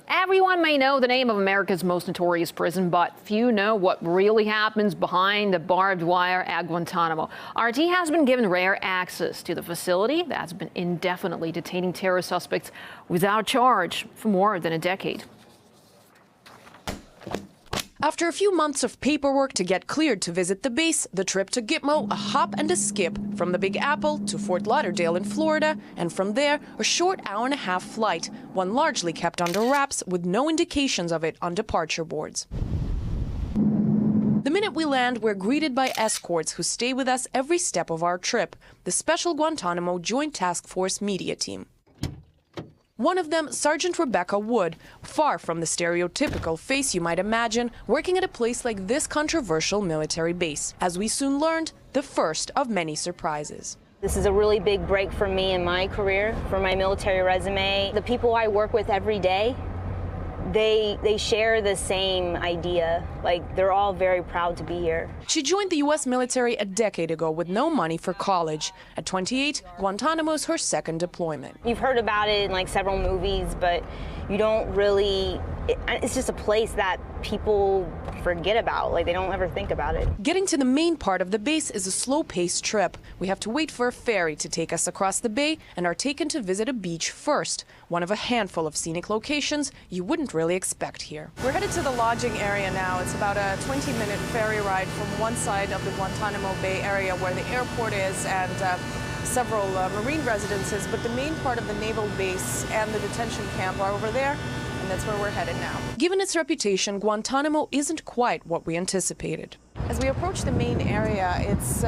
Everyone may know the name of America's most notorious prison, but few know what really happens behind the barbed wire at Guantanamo. RT has been given rare access to the facility that's been indefinitely detaining terror suspects without charge for more than a decade. After a few months of paperwork to get cleared to visit the base, the trip to Gitmo, a hop and a skip from the Big Apple to Fort Lauderdale in Florida, and from there, a short hour-and-a-half flight, one largely kept under wraps with no indications of it on departure boards. The minute we land, we're greeted by escorts who stay with us every step of our trip, the Special Guantanamo Joint Task Force media team. One of them, Sergeant Rebecca Wood, far from the stereotypical face you might imagine, working at a place like this controversial military base. As we soon learned, the first of many surprises. This is a really big break for me in my career, for my military resume. The people I work with every day, they share the same idea. Like, they're all very proud to be here. She joined the U.S. military a decade ago with no money for college. At 28, Guantanamo's her second deployment. You've heard about it in like several movies, but you don't really, it's just a place that people forget about. Like, they don't ever think about it. Getting to the main part of the base is a slow-paced trip. We have to wait for a ferry to take us across the bay and are taken to visit a beach first, one of a handful of scenic locations you wouldn't really expect here. We're headed to the lodging area now. It's about a 20-minute ferry ride from one side of the Guantanamo Bay area where the airport is and several marine residences, but the main part of the naval base and the detention camp are over there, and that's where we're headed now. Given its reputation, Guantanamo isn't quite what we anticipated. As we approach the main area, it's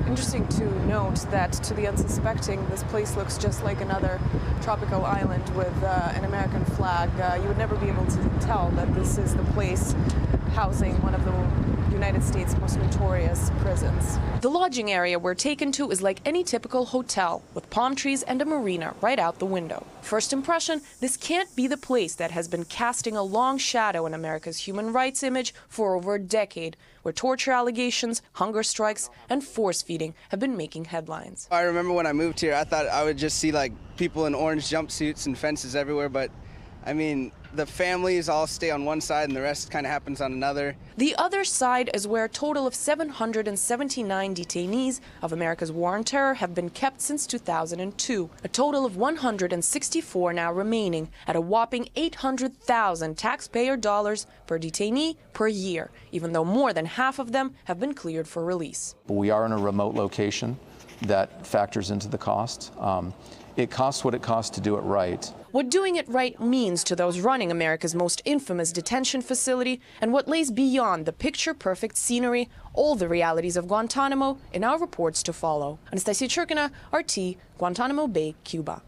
interesting to note that to the unsuspecting, this place looks just like another tropical island with an American flag. You would never be able to tell that this is the place housing one of the United States' most notorious prisons. The lodging area we're taken to is like any typical hotel, with palm trees and a marina right out the window. First impression, this can't be the place that has been casting a long shadow in America's human rights image for over a decade, where torture allegations, hunger strikes, and force feeding have been making headlines. I remember when I moved here, I thought I would just see like people in orange jumpsuits and fences everywhere, but I mean, the families all stay on one side and the rest kind of happens on another. The other side is where a total of 779 detainees of America's war on terror have been kept since 2002. A total of 164 now remaining at a whopping 800,000 taxpayer dollars per detainee per year, even though more than half of them have been cleared for release. We are in a remote location that factors into the cost. It costs what it costs to do it right. What doing it right means to those running America's most infamous detention facility, and what lays beyond the picture-perfect scenery, all the realities of Guantanamo in our reports to follow. Anastasia Churkina, RT, Guantanamo Bay, Cuba.